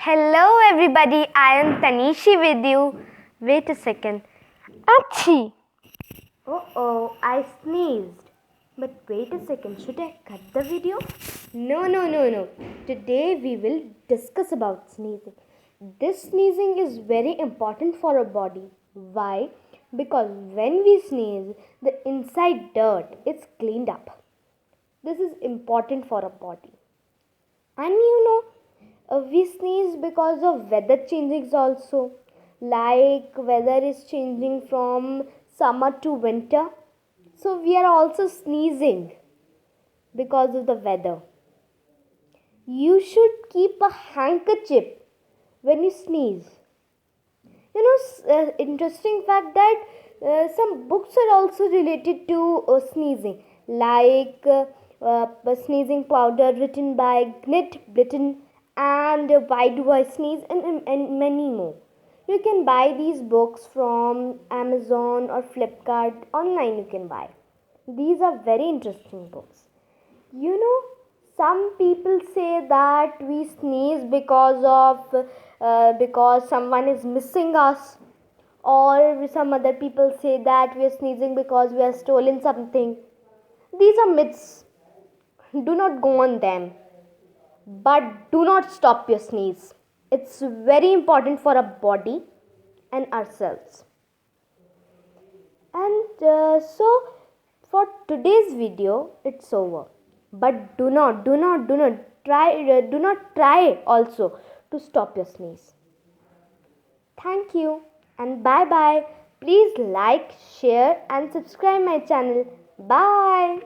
Hello everybody, I am Tanishi with you. Wait a second. Achhi! Oh, I sneezed. But wait a second, should I cut the video? No. Today we will discuss about sneezing. This sneezing is very important for our body. Why? Because when we sneeze, the inside dirt is cleaned up. This is important for our body. And we sneeze because of weather changes also. Like weather is changing from summer to winter. So we are also sneezing because of the weather. You should keep a handkerchief when you sneeze. Interesting fact that some books are also related to sneezing, like sneezing powder written by Gnit Britton and Why Do I Sneeze, and many more. You can buy these books from Amazon or Flipkart. Online you can buy. These are very interesting books. Some people say that we sneeze because someone is missing us, or some other people say that we are sneezing because we are stolen something. These are myths. Do not go on them, but do not stop your sneeze. It's very important for our body and ourselves. And so for today's video, it's over. But do not try also to stop your sneeze. Thank you and bye bye. Please like, share and subscribe my channel. Bye.